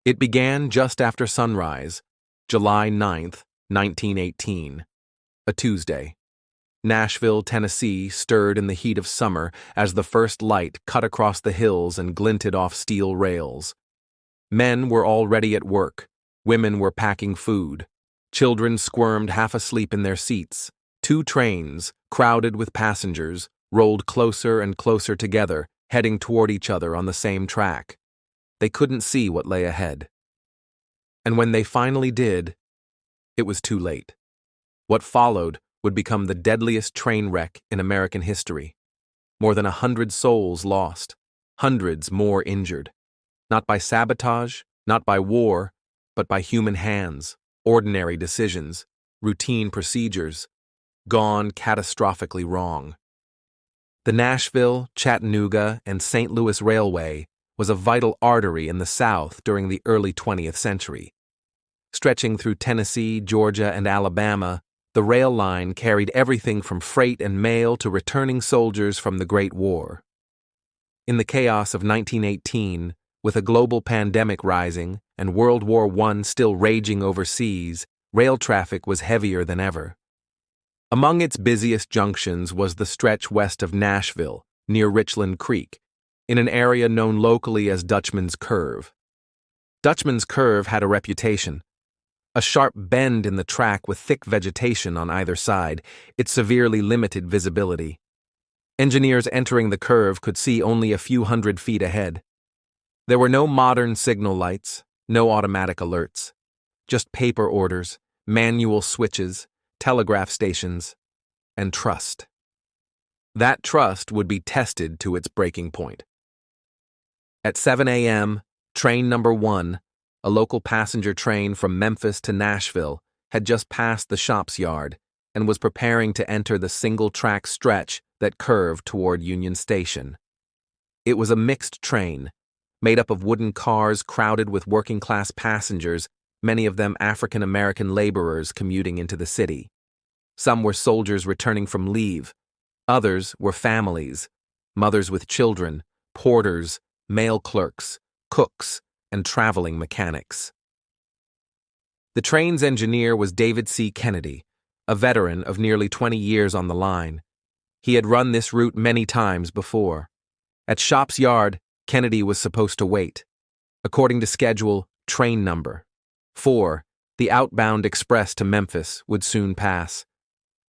It began just after sunrise, July 9th, 1918, a Tuesday. Nashville, Tennessee stirred in the heat of summer as the first light cut across the hills and glinted off steel rails. Men were already at work. Women were packing food. Children squirmed half asleep in their seats. Two trains, crowded with passengers, rolled closer and closer together, heading toward each other on the same track. They couldn't see what lay ahead. And when they finally did, it was too late. What followed would become the deadliest train wreck in American history. More than 100 souls lost, hundreds more injured. Not by sabotage, not by war, but by human hands, ordinary decisions, routine procedures, gone catastrophically wrong. The Nashville, Chattanooga, and St. Louis Railway was a vital artery in the South during the early 20th century. Stretching through Tennessee, Georgia, and Alabama, the rail line carried everything from freight and mail to returning soldiers from the Great War. In the chaos of 1918, with a global pandemic rising and World War I still raging overseas, rail traffic was heavier than ever. Among its busiest junctions was the stretch west of Nashville, near Richland Creek, in an area known locally as Dutchman's Curve. Dutchman's Curve had a reputation. A sharp bend in the track with thick vegetation on either side, it severely limited visibility. Engineers entering the curve could see only a few hundred feet ahead. There were no modern signal lights, no automatic alerts, just paper orders, manual switches, telegraph stations, and trust. That trust would be tested to its breaking point. At 7 a.m., train number 1, a local passenger train from Memphis to Nashville, had just passed the shops yard and was preparing to enter the single-track stretch that curved toward Union Station. It was a mixed train, made up of wooden cars crowded with working-class passengers, many of them African-American laborers commuting into the city. Some were soldiers returning from leave. Others were families, mothers with children, porters, mail clerks, cooks, and traveling mechanics. The train's engineer was David C. Kennedy, a veteran of nearly 20 years on the line. He had run this route many times before. At Shops Yard, Kennedy was supposed to wait. According to schedule, train number 4, the outbound express to Memphis, would soon pass.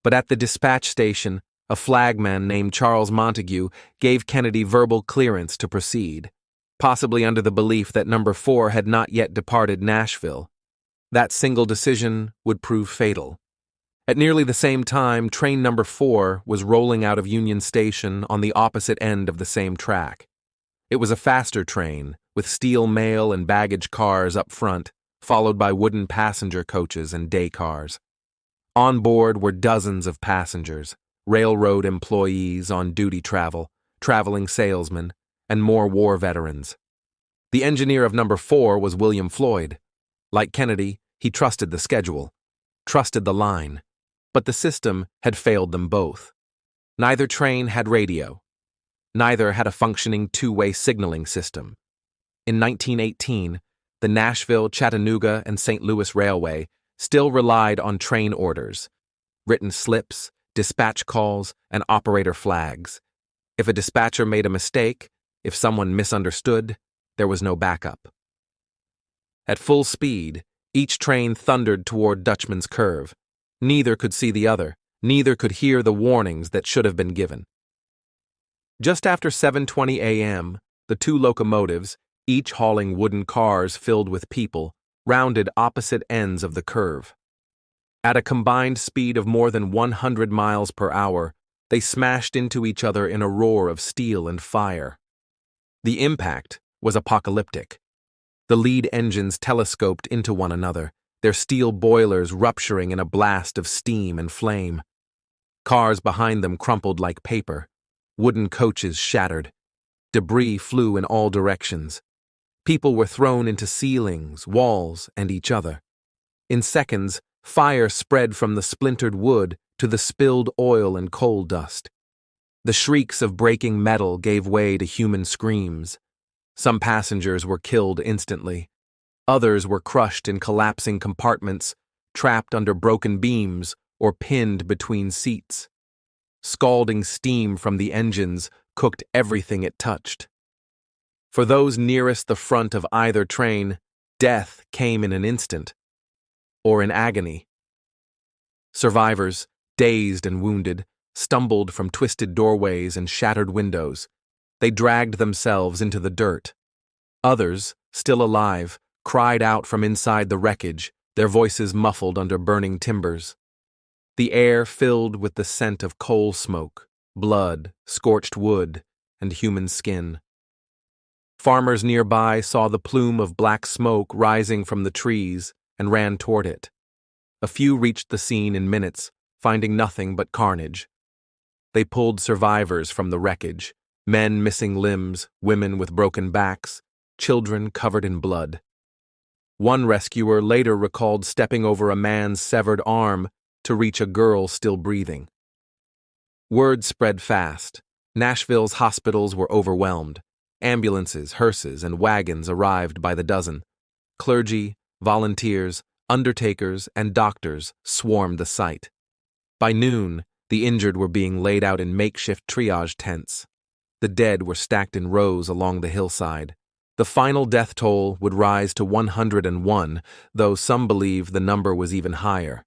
But at the dispatch station, a flagman named Charles Montague gave Kennedy verbal clearance to proceed, possibly under the belief that number 4 had not yet departed Nashville. That single decision would prove fatal. At nearly the same time, train number 4 was rolling out of Union Station on the opposite end of the same track. It was a faster train, with steel mail and baggage cars up front, followed by wooden passenger coaches and day cars. On board were dozens of passengers, railroad employees on duty travel, traveling salesmen, and more war veterans. The engineer of number 4 was William Floyd. Like Kennedy, he trusted the schedule, trusted the line, but the system had failed them both. Neither train had radio. Neither had a functioning two-way signaling system. In 1918, the Nashville, Chattanooga, and St. Louis Railway still relied on train orders, written slips, dispatch calls, and operator flags. If a dispatcher made a mistake, if someone misunderstood, there was no backup. At full speed, each train thundered toward Dutchman's Curve. Neither could see the other, neither could hear the warnings that should have been given. Just after 7:20 a.m., the two locomotives, each hauling wooden cars filled with people, rounded opposite ends of the curve. At a combined speed of more than 100 miles per hour, they smashed into each other in a roar of steel and fire. The impact was apocalyptic. The lead engines telescoped into one another, their steel boilers rupturing in a blast of steam and flame. Cars behind them crumpled like paper. Wooden coaches shattered. Debris flew in all directions. People were thrown into ceilings, walls, and each other. In seconds, fire spread from the splintered wood to the spilled oil and coal dust. The shrieks of breaking metal gave way to human screams. Some passengers were killed instantly. Others were crushed in collapsing compartments, trapped under broken beams, or pinned between seats. Scalding steam from the engines cooked everything it touched. For those nearest the front of either train, death came in an instant, or in agony. Survivors, dazed and wounded, stumbled from twisted doorways and shattered windows. They dragged themselves into the dirt. Others, still alive, cried out from inside the wreckage, their voices muffled under burning timbers. The air filled with the scent of coal smoke, blood, scorched wood, and human skin. Farmers nearby saw the plume of black smoke rising from the trees and ran toward it. A few reached the scene in minutes, finding nothing but carnage. They pulled survivors from the wreckage, men missing limbs, women with broken backs, children covered in blood. One rescuer later recalled stepping over a man's severed arm to reach a girl still breathing. Word spread fast. Nashville's hospitals were overwhelmed. Ambulances, hearses, and wagons arrived by the dozen. Clergy, volunteers, undertakers, and doctors swarmed the site. By noon, the injured were being laid out in makeshift triage tents. The dead were stacked in rows along the hillside. The final death toll would rise to 101, though some believe the number was even higher.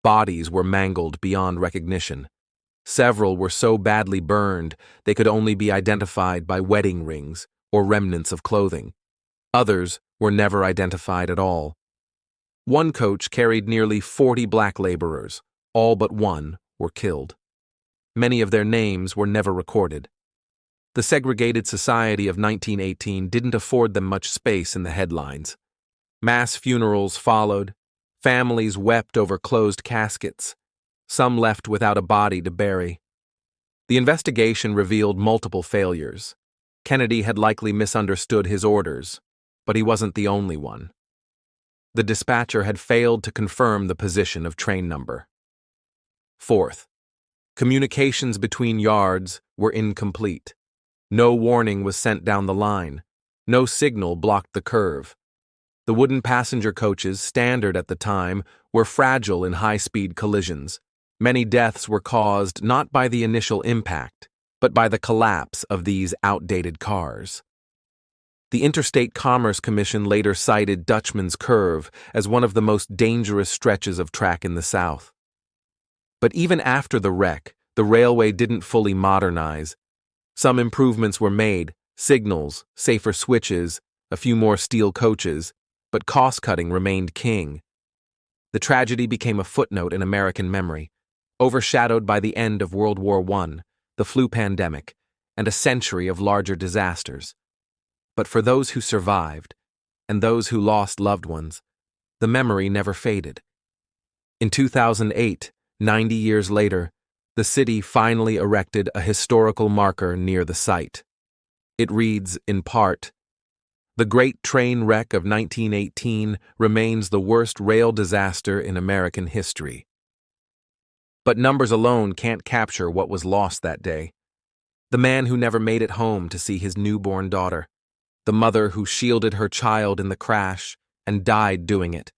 Bodies were mangled beyond recognition. Several were so badly burned they could only be identified by wedding rings or remnants of clothing. Others were never identified at all. One coach carried nearly 40 black laborers. All but one were killed. Many of their names were never recorded. The segregated society of 1918 didn't afford them much space in the headlines. Mass funerals followed. Families wept over closed caskets. Some left without a body to bury. The investigation revealed multiple failures. Kennedy had likely misunderstood his orders, but he wasn't the only one. The dispatcher had failed to confirm the position of train number. Fourth, communications between yards were incomplete. No warning was sent down the line. No signal blocked the curve. The wooden passenger coaches, standard at the time, were fragile in high-speed collisions. Many deaths were caused not by the initial impact, but by the collapse of these outdated cars. The Interstate Commerce Commission later cited Dutchman's Curve as one of the most dangerous stretches of track in the South. But even after the wreck, the railway didn't fully modernize. Some improvements were made, signals, safer switches, a few more steel coaches, but cost-cutting remained king. The tragedy became a footnote in American memory, overshadowed by the end of World War I, the flu pandemic, and a century of larger disasters. But for those who survived, and those who lost loved ones, the memory never faded. In 2008, 90 years later, the city finally erected a historical marker near the site. It reads, in part, "The Great Train Wreck of 1918 remains the worst rail disaster in American history." But numbers alone can't capture what was lost that day. The man who never made it home to see his newborn daughter. The mother who shielded her child in the crash and died doing it.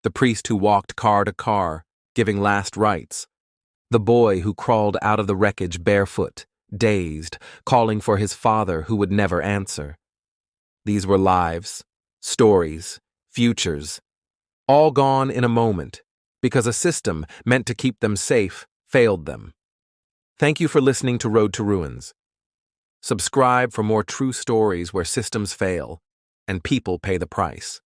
The priest who walked car to car, giving last rites. The boy who crawled out of the wreckage barefoot, dazed, calling for his father who would never answer. These were lives, stories, futures, all gone in a moment, because a system meant to keep them safe failed them. Thank you for listening to Road to Ruins. Subscribe for more true stories where systems fail and people pay the price.